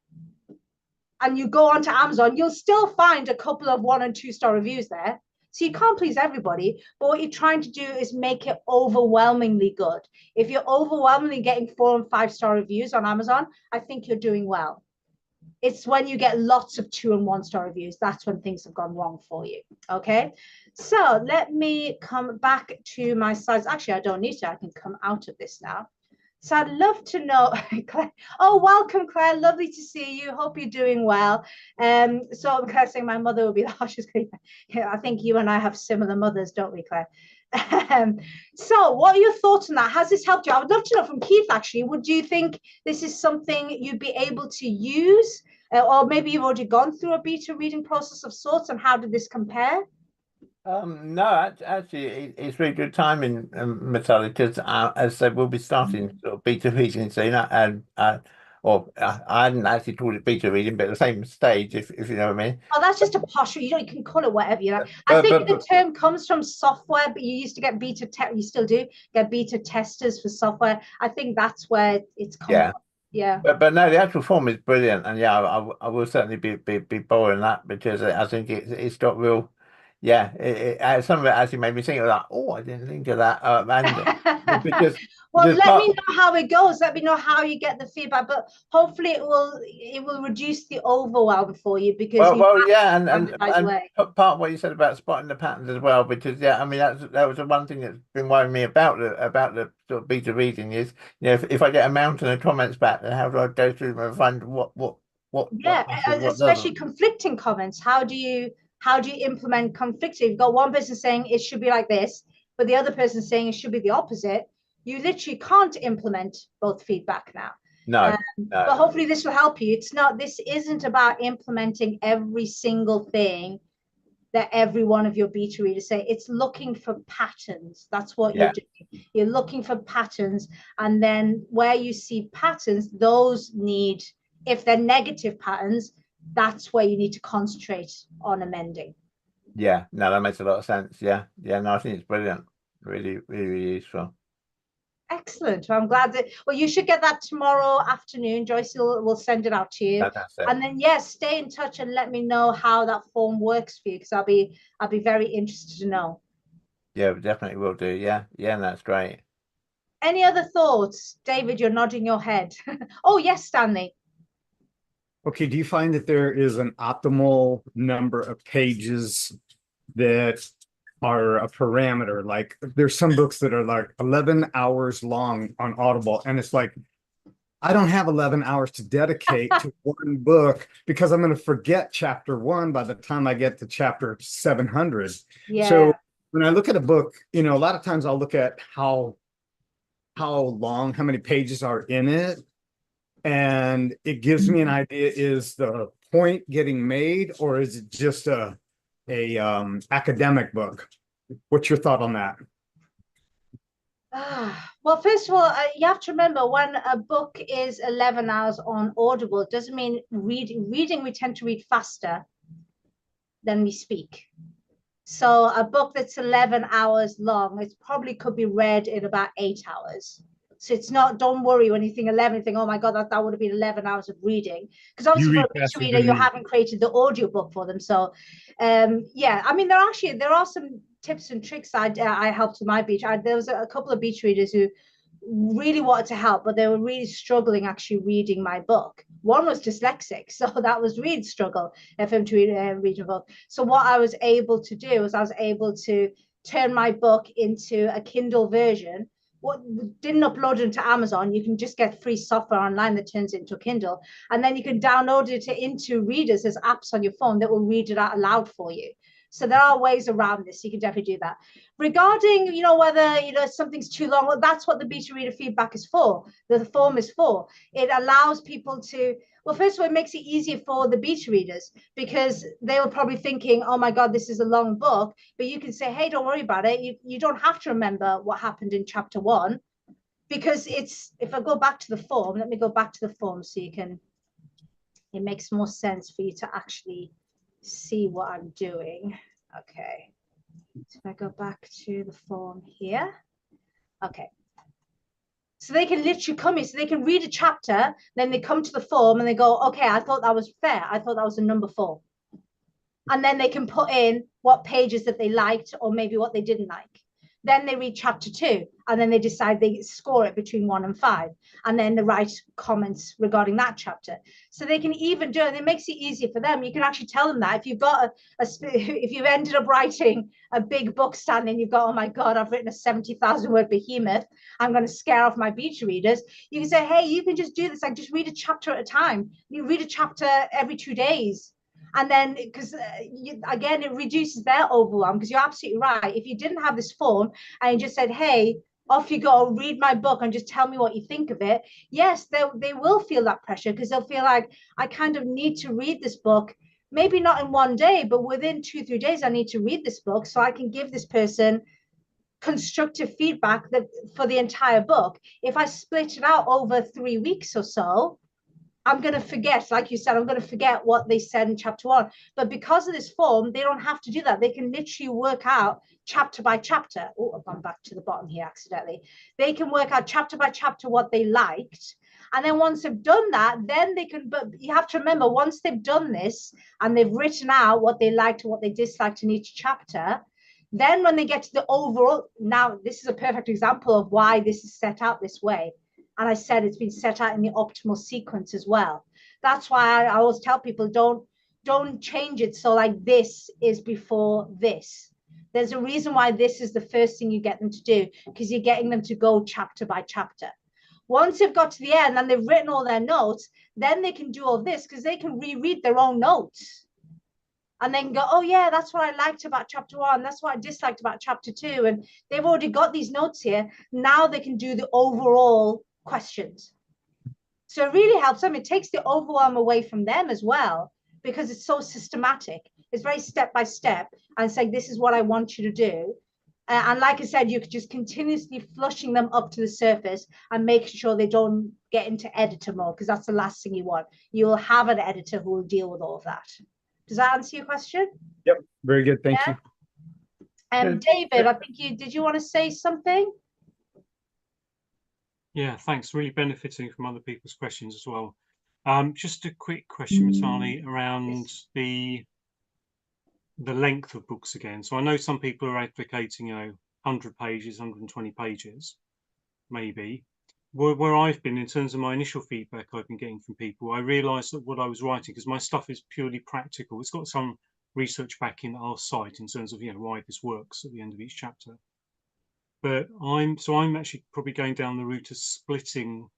and you go onto Amazon, you'll still find a couple of 1- and 2-star reviews there. So you can't please everybody, but what you're trying to do is make it overwhelmingly good. If you're overwhelmingly getting 4- and 5-star reviews on Amazon, I think you're doing well. It's when you get lots of 2- and 1-star reviews, that's when things have gone wrong for you, okay? So let me come back to my slides. Actually, I don't need to, I can come out of this now. So I'd love to know, Claire. Oh, welcome, Claire. Lovely to see you. Hope you're doing well. So Claire saying my mother will be the harshest. Yeah, I think you and I have similar mothers, don't we, Claire? So what are your thoughts on that? Has this helped you? I would love to know from Keith, actually. Would you think this is something you'd be able to use? Or maybe you've already gone through a beta reading process of sorts, and how did this compare? No, actually, it's really good timing, Natalia, because as I said, we'll be starting sort of beta reading soon, and or I hadn't actually called it beta reading, but the same stage, if you know what I mean. Oh, that's just a posh. You know, you can call it whatever you like. I But think but, the but term comes from software, but you used to get you still do get beta testers for software. I think that's where it's come yeah. from. Yeah. But no, the actual form is brilliant, and yeah, I will certainly be borrowing that because I think it's got real, yeah. Some of it actually made me think of that. Oh, I didn't think of that, and because Well, let me part, know how it goes. Let me know how you get the feedback, but hopefully it will reduce the overwhelm for you because you well, yeah, have it right away. part of what you said about spotting the patterns as well, because yeah, I mean that was the one thing that's been worrying me about the sort of beta reading is, if I get a mountain of comments back, then how do I go through them and find what Yeah, passes, what especially doesn't? conflicting comments. How do you implement conflicting? You've got one person saying it should be like this, but the other person saying it should be the opposite. You literally can't implement both feedback now. No, But no, hopefully this will help you. This isn't about implementing every single thing that every one of your beta readers say. It's looking for patterns. That's what you're yeah, doing. You're looking for patterns. And then where you see patterns, those need, if they're negative patterns, that's where you need to concentrate on amending. yeah. No, that makes a lot of sense. Yeah, yeah. No, I think it's brilliant. Really, really, really useful. Excellent. Well, I'm glad that, well, you should get that tomorrow afternoon. Joyce will send it out to you. Fantastic. And then, yes, stay in touch and let me know how that form works for you because I'll be very interested to know. Yeah, we definitely will do. Yeah, yeah, that's great. Any other thoughts? David, you're nodding your head. Oh, yes, Stanley. Okay, do you find that there is an optimal number of pages that are a parameter? Like there's some books that are like 11 hours long on Audible, and it's like, I don't have 11 hours to dedicate to one book because I'm going to forget chapter one by the time I get to chapter 700. Yeah. So when I look at a book, a lot of times I'll look at how long, how many pages are in it. And it gives me an idea, is the point getting made or is it just a academic book? What's your thought on that? Well, first of all, you have to remember when a book is 11 hours on Audible, it doesn't mean reading, we tend to read faster than we speak. So a book that's 11 hours long, it probably could be read in about 8 hours. So it's not, don't worry when you think 11, you think, oh my God, that would have been 11 hours of reading. Because obviously for a beta reader, you haven't created the audio book for them. So yeah, I mean, there are some tips and tricks I helped with my beta. There was a couple of beta readers who really wanted to help, but they were really struggling actually reading my book. One was dyslexic, so that was really struggle for him to read a book. So what I was able to do was I was able to turn my book into a Kindle version. What didn't upload it into Amazon, you can just get free software online that turns it into a Kindle, and then you can download it into readers as apps on your phone that will read it out aloud for you. So there are ways around this. You can definitely do that. Regarding, whether, something's too long, well, that's what the beta reader feedback is for. The form is for. It allows people to, well, first of all, it makes it easier for the beta readers because they were probably thinking, oh my God, this is a long book. But you can say, hey, don't worry about it. You don't have to remember what happened in chapter 1 because if I go back to the form, let me go back to the form so it makes more sense for you to actually see what I'm doing. Okay, so if I go back to the form here, okay, so they can literally come in, so they can read a chapter, then they come to the form and they go, okay, I thought that was fair, I thought that was a number 4, and then they can put in what pages that they liked or maybe what they didn't like. Then they read chapter 2 and then they decide they score it between 1 and 5 and then they write comments regarding that chapter. So they can even do it. It makes it easier for them. You can actually tell them that if you've got if you've ended up writing a big book standing, you've got, oh my God, I've written a 70,000 word behemoth, I'm going to scare off my beta readers. You can say, hey, you can just do this. Like just read a chapter at a time. You read a chapter every 2 days. And then, because again, it reduces their overwhelm, because you're absolutely right. If you didn't have this form and you just said, hey, off you go, read my book and just tell me what you think of it. Yes, they will feel that pressure because they'll feel like, I kind of need to read this book, maybe not in 1 day, but within 2-3 days, I need to read this book so I can give this person constructive feedback for the entire book. If I split it out over 3 weeks or so, I'm going to forget, like you said, I'm going to forget what they said in chapter 1. But because of this form, they don't have to do that. They can literally work out chapter by chapter. Oh, I've gone back to the bottom here accidentally. They can work out chapter by chapter what they liked. And then once they've done that, then they can, but you have to remember, once they've done this and they've written out what they liked and what they disliked in each chapter, then when they get to the overall, now this is a perfect example of why this is set out this way. And I said it's been set out in the optimal sequence as well. That's why I always tell people, don't change it so like this is before this. There's a reason why this is the first thing you get them to do, because you're getting them to go chapter by chapter. Once they've got to the end and they've written all their notes, then they can do all this, because they can reread their own notes and then go, oh yeah, that's what I liked about chapter 1. That's what I disliked about chapter 2. And they've already got these notes here. Now they can do the overall questions. So it really helps them. It takes the overwhelm away from them as well, because it's so systematic. It's very step by step and saying, this is what I want you to do. And like I said, you're just continuously flushing them up to the surface and making sure they don't get into editor mode, because that's the last thing you want. You will have an editor who will deal with all of that. Does that answer your question? Yep, very good. Thank you. David, I think did you want to say something? Yeah, thanks. Really benefiting from other people's questions as well. Just a quick question, Mitali, around the length of books again. So I know some people are advocating, 100 pages, 120 pages, maybe. Where I've been, in terms of my initial feedback I've been getting from people, I realised that what I was writing, because my stuff is purely practical, it's got some research back in our site in terms of why this works at the end of each chapter. But I'm actually probably going down the route of splitting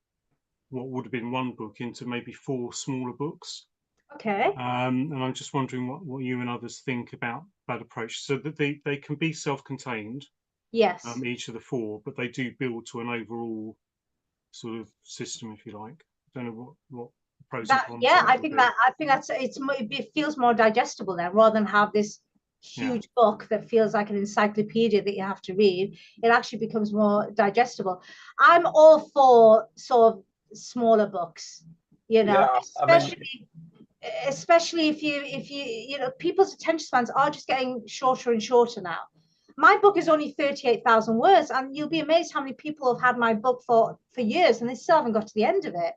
what would have been one book into maybe 4 smaller books. Okay. And I'm just wondering what you and others think about that approach, so that they can be self-contained. Yes. Each of the 4, but they do build to an overall sort of system, if you like. I don't know what pros and cons. Yeah, I think it feels more digestible then, rather than have this huge book that feels like an encyclopedia that you have to read. It actually becomes more digestible. I'm all for sort of smaller books, especially if you people's attention spans are just getting shorter and shorter now. My book is only 38,000 words, and you'll be amazed how many people have had my book for years and they still haven't got to the end of it.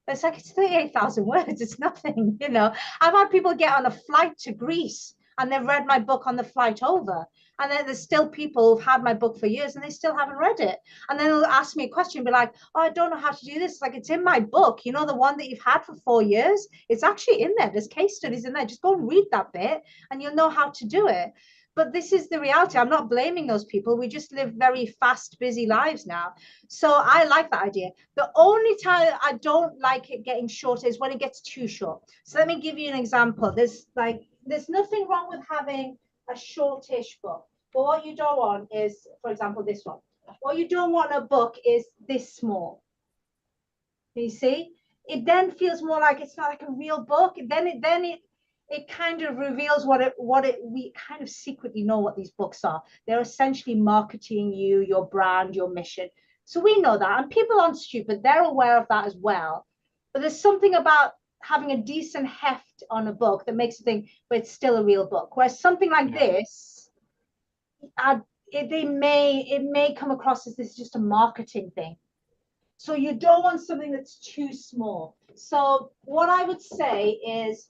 But it's like, it's 38,000 words. It's nothing, I've had people get on a flight to Greece and they've read my book on the flight over. And then there's still people who've had my book for years and they still haven't read it. And then they'll ask me a question, be like, oh, I don't know how to do this. Like, it's in my book, the one that you've had for 4 years. It's actually in there. There's case studies in there. Just go and read that bit and you'll know how to do it. But this is the reality. I'm not blaming those people. We just live very fast, busy lives now. So I like that idea. The only time I don't like it getting shorter is when it gets too short. So let me give you an example. There's nothing wrong with having a shortish book. But what you don't want is, for example, this one. What you don't want in a book is this small. You see? It then feels more like it's not like a real book. It kind of reveals we kind of secretly know what these books are. They're essentially marketing you, your brand, your mission. So we know that, and people aren't stupid. They're aware of that as well. But there's something about having a decent heft on a book that makes you think, but it's still a real book. Whereas something like this, it may come across as this is just a marketing thing. So you don't want something that's too small. So what I would say is,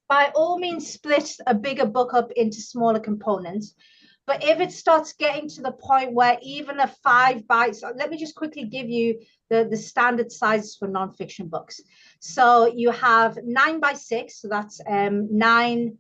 by all means, split a bigger book up into smaller components. But if it starts getting to the point where even a 5 bytes, let me just quickly give you the standard sizes for nonfiction books. So you have 9 by 6, so that's 9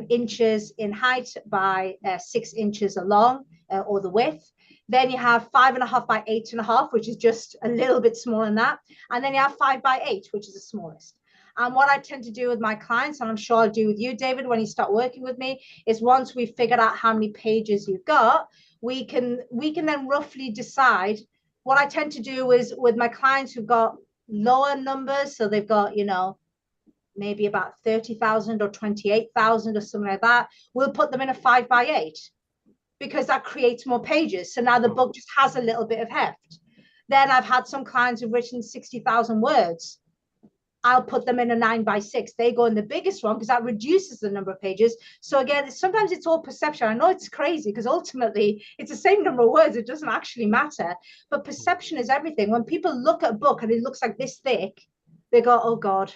inches in height by 6 inches along, or the width. Then you have 5.5 by 8.5, which is just a little bit smaller than that. And then you have 5 by 8, which is the smallest. And what I tend to do with my clients, and I'm sure I'll do with you, David, when you start working with me, is once we've figured out how many pages you've got, we can then roughly decide. What I tend to do is with my clients who've got lower numbers, so they've got, maybe about 30,000 or 28,000 or something like that, we'll put them in a 5 by 8 because that creates more pages. So now the book just has a little bit of heft. Then I've had some clients who've written 60,000 words. I'll put them in a 9x6. They go in the biggest one because that reduces the number of pages. So again, sometimes it's all perception. I know it's crazy because ultimately it's the same number of words. It doesn't actually matter. But perception is everything. When people look at a book and it looks like this thick, they go, oh God,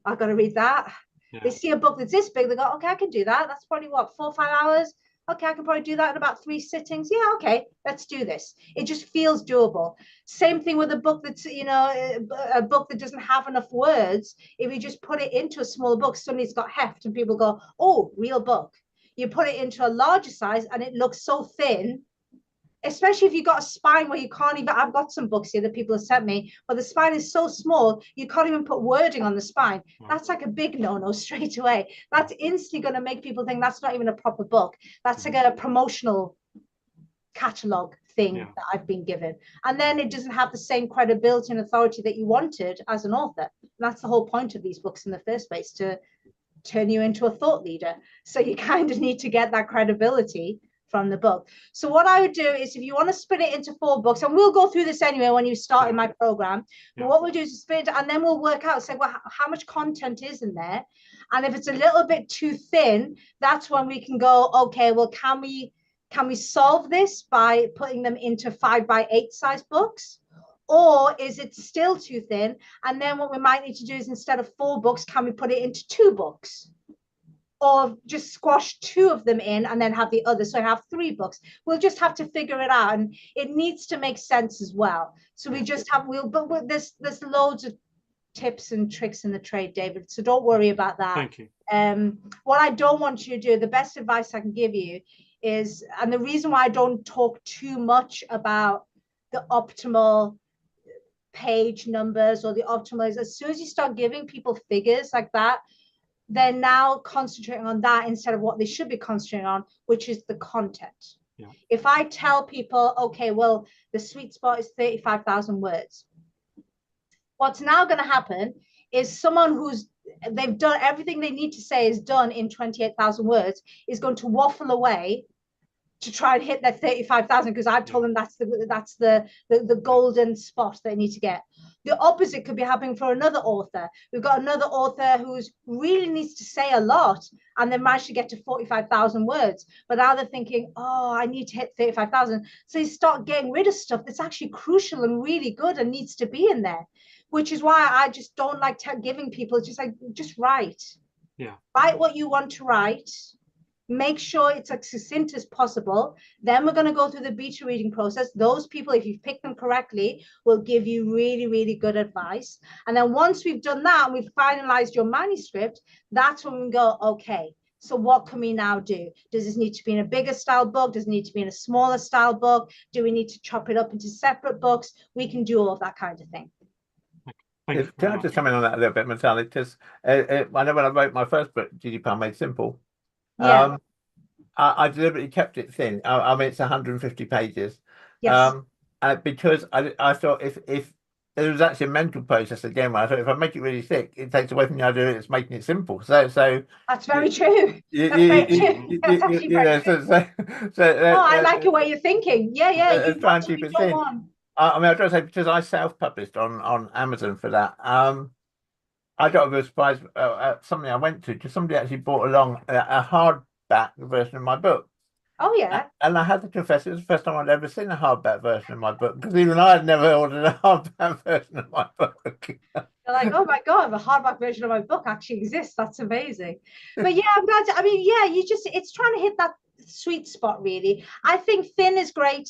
I've got to read that. Yeah. They see a book that's this big, they go, okay, I can do that. That's probably what, 4 or 5 hours? Okay, I can probably do that in about 3 sittings. Yeah, okay, let's do this. It just feels doable. Same thing with a book that's, you know, a book that doesn't have enough words. If you just put it into a smaller book, suddenly it's got heft and people go, oh, real book. You put it into a larger size and it looks so thin, especially if you've got a spine where you can't even, I've got some books here that people have sent me, but the spine is so small, you can't even put wording on the spine. That's like a big no-no straight away. That's instantly going to make people think that's not even a proper book. That's like a promotional catalogue thing that I've been given. And then it doesn't have the same credibility and authority that you wanted as an author. And that's the whole point of these books in the first place, to turn you into a thought leader. So you kind of need to get that credibility from the book. So what I would do is, if you want to split it into 4 books, and we'll go through this anyway when you start in my program, but what we'll do is split it, and then we'll work out, say, well, how much content is in there? And if it's a little bit too thin, that's when we can go, okay, well, can we solve this by putting them into 5x8 size books? Or is it still too thin? And then what we might need to do is, instead of 4 books, can we put it into 2 books? Or just squash 2 of them in and then have the other, so I have 3 books. We'll just have to figure it out, and it needs to make sense as well. So we just have, there's loads of tips and tricks in the trade, David, so don't worry about that. Thank you. What I don't want you to do, the best advice I can give you is, and the reason why I don't talk too much about the optimal page numbers or the optimal, is as soon as you start giving people figures like that, they're now concentrating on that instead of what they should be concentrating on, which is the content. Yeah. If I tell people, okay, well, the sweet spot is 35,000 words, what's now going to happen is someone they've done everything they need to say is done in 28,000 words is going to waffle away to try and hit their 35,000, because I've told them that's the golden spot they need to get. The opposite could be happening for another author. We've got another author who's really needs to say a lot, and they managed to get to 45,000 words, but now they're thinking, oh, I need to hit 35,000. So you start getting rid of stuff that's actually crucial and really good and needs to be in there, which is why I just don't like giving people, just write. Yeah. Write what you want to write. Make sure it's as succinct as possible. Then we're going to go through the beta reading process. Those people, if you've picked them correctly, will give you really, really good advice. And then once we've done that and we've finalized your manuscript, that's when we go, okay, so what can we now do? Does this need to be in a bigger style book? Does it need to be in a smaller style book? Do we need to chop it up into separate books? We can do all of that kind of thing. Can I just come in on that a little bit, Natalie? Because I know when I wrote my first book, GDPR Made Simple, Yeah. I deliberately kept it thin. I mean, it's 150 pages. Yes. Because I thought if there was actually a mental process again, where I thought if I make it really thick, it takes away from the idea that it's making it simple. So that's very true. I like the way you're thinking. Yeah. You try and keep it thin. I mean, I try to say, because I self-published on Amazon for that. I got a real surprise at something I went to, because somebody actually brought along a hardback version of my book. Oh, yeah. And I had to confess, it was the first time I'd ever seen a hardback version of my book, because even I had never ordered a hardback version of my book. You're like, oh my God, the hardback version of my book actually exists. That's amazing. But yeah, I'm glad I mean, yeah, it's trying to hit that sweet spot, really. I think thin is great.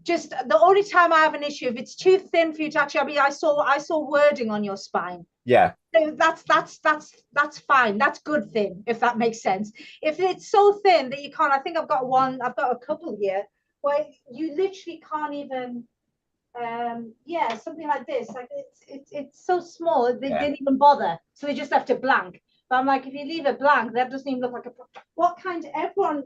Just the only time I have an issue, if it's too thin for you to actually, I mean, I saw wording on your spine. Yeah. So that's fine. That's good thin, if that makes sense. If it's so thin that you can't, I think I've got a couple here where you literally can't even, something like this. Like it's so small, they didn't even bother. So they just left it blank. But I'm like, if you leave it blank, that doesn't even look like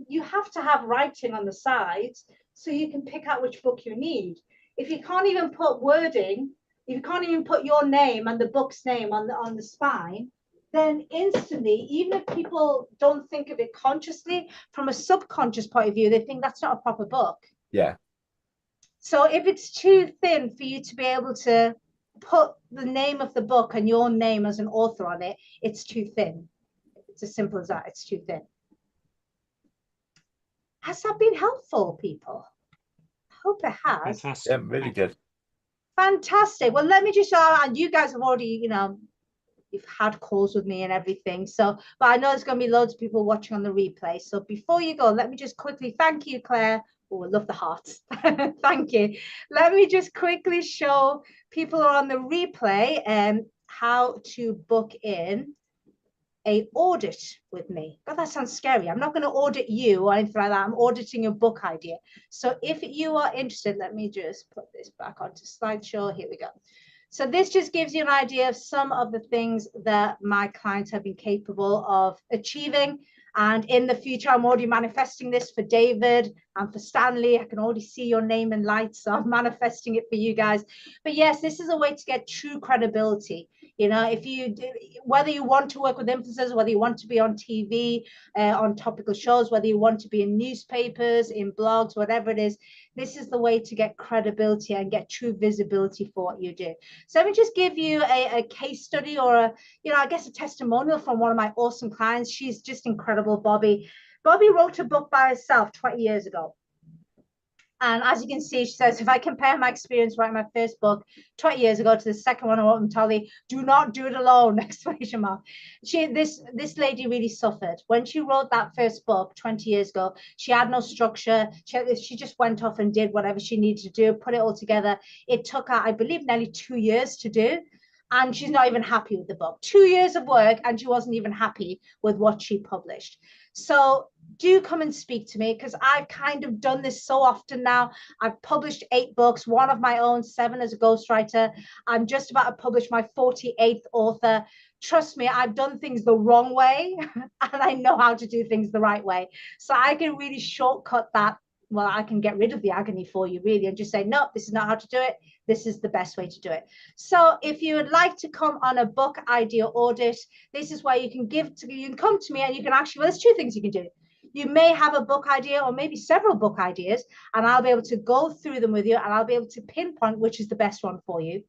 you have to have writing on the sides so you can pick out which book you need. If you can't even put wording, if you can't even put your name and the book's name on the spine, then instantly, even if people don't think of it consciously, from a subconscious point of view, they think that's not a proper book. Yeah. So if it's too thin for you to be able to put the name of the book and your name as an author on it, it's too thin. It's as simple as that. It's too thin. Has that been helpful, people? I hope it has. Fantastic. Yeah, really good. Fantastic. Well, let me just and you guys have already, you know, you've had calls with me and everything. So, but I know there's going to be loads of people watching on the replay. So before you go, let me just quickly thank you, Claire. Oh, I love the hearts. Thank you. Let me just quickly show people who are on the replay how to book in a audit with me. God, that sounds scary. I'm not going to audit you or anything like that. I'm auditing your book idea. So if you are interested, let me just put this back onto slideshow. Here we go. So this just gives you an idea of some of the things that my clients have been capable of achieving. And in the future, I'm already manifesting this for David and for Stanley. I can already see your name in lights, so I'm manifesting it for you guys. But yes, this is a way to get true credibility. You know, if you do, whether you want to work with influencers, whether you want to be on TV, on topical shows, whether you want to be in newspapers, in blogs, whatever it is, this is the way to get credibility and get true visibility for what you do. So let me just give you a case study or I guess a testimonial from one of my awesome clients. She's just incredible, Bobby. Bobby wrote a book by herself 20 years ago. And as you can see, she says, if I compare my experience writing my first book 20 years ago to the second one I wrote in Tolly, do not do it alone, exclamation mark. This lady really suffered. When she wrote that first book 20 years ago, she had no structure. She just went off and did whatever she needed to do, put it all together. It took her, I believe, nearly 2 years to do. And she's not even happy with the book. 2 years of work, and she wasn't even happy with what she published. So do come and speak to me, because I've kind of done this so often now. I've published 8 books, one of my own, 7 as a ghostwriter. I'm just about to publish my 48th author. Trust me, I've done things the wrong way, and I know how to do things the right way. So I can really shortcut that. Well, I can get rid of the agony for you, really, and just say, no, this is not how to do it. This is the best way to do it. So if you would like to come on a book idea audit, this is where you can come to me, and you can actually, well, there's 2 things you can do. You may have a book idea or maybe several book ideas, and I'll be able to go through them with you, and I'll be able to pinpoint which is the best one for you.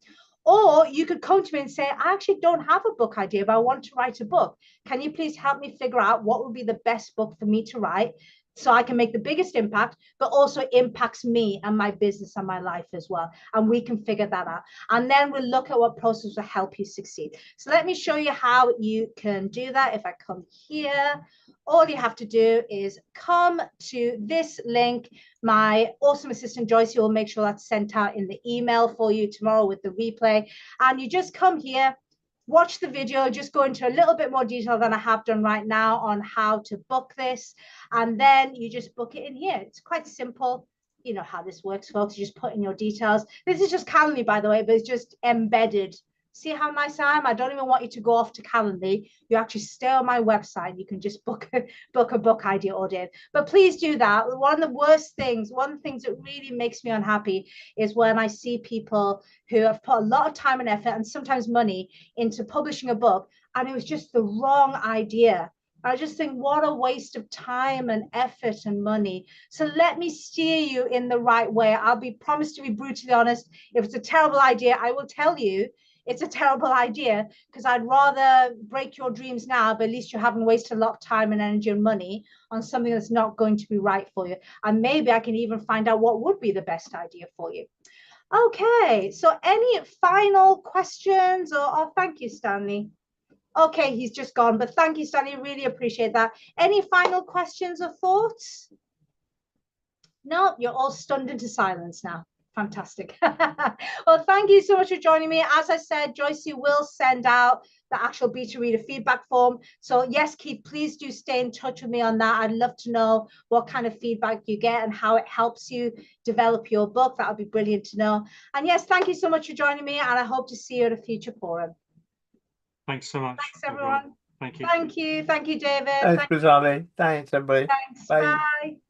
Or you could come to me and say, I actually don't have a book idea, but I want to write a book. Can you please help me figure out what would be the best book for me to write, so I can make the biggest impact, but also impacts me and my business and my life as well. And we can figure that out. And then we'll look at what process will help you succeed. So let me show you how you can do that. If I come here, all you have to do is come to this link. My awesome assistant, Joyce, will make sure that's sent out in the email for you tomorrow with the replay. And you just come here, watch the video, just go into a little bit more detail than I have done right now on how to book this. And then you just book it in here. It's quite simple. You know how this works, folks. You just put in your details. This is just Calendly, by the way, but it's just embedded. See how nice I am? I don't even want you to go off to Calendly. You actually stay on my website. You can just book a book idea audit. But please do that. One of the things that really makes me unhappy is when I see people who have put a lot of time and effort and sometimes money into publishing a book, and it was just the wrong idea. I just think, what a waste of time and effort and money. So let me steer you in the right way. I'll be promised to be brutally honest. If it's a terrible idea, I will tell you it's a terrible idea, because I'd rather break your dreams now, but at least you haven't wasted a lot of time and energy and money on something that's not going to be right for you. And maybe I can even find out what would be the best idea for you. Okay, so any final questions? Or thank you, Stanley. Okay, he's just gone, but thank you, Stanley. Really appreciate that. Any final questions or thoughts? No, you're all stunned into silence now. Fantastic. Well, thank you so much for joining me. As I said, Joyce will send out the actual beta reader feedback form. So yes, Keith, please do stay in touch with me on that. I'd love to know what kind of feedback you get and how it helps you develop your book. That would be brilliant to know. And yes, thank you so much for joining me, and I hope to see you at a future forum. Thanks so much. Thanks, everyone. Thank you. Thank you. Thank you, David. Thanks, Bizarrely. Thanks, everybody. Thanks. Bye. Bye.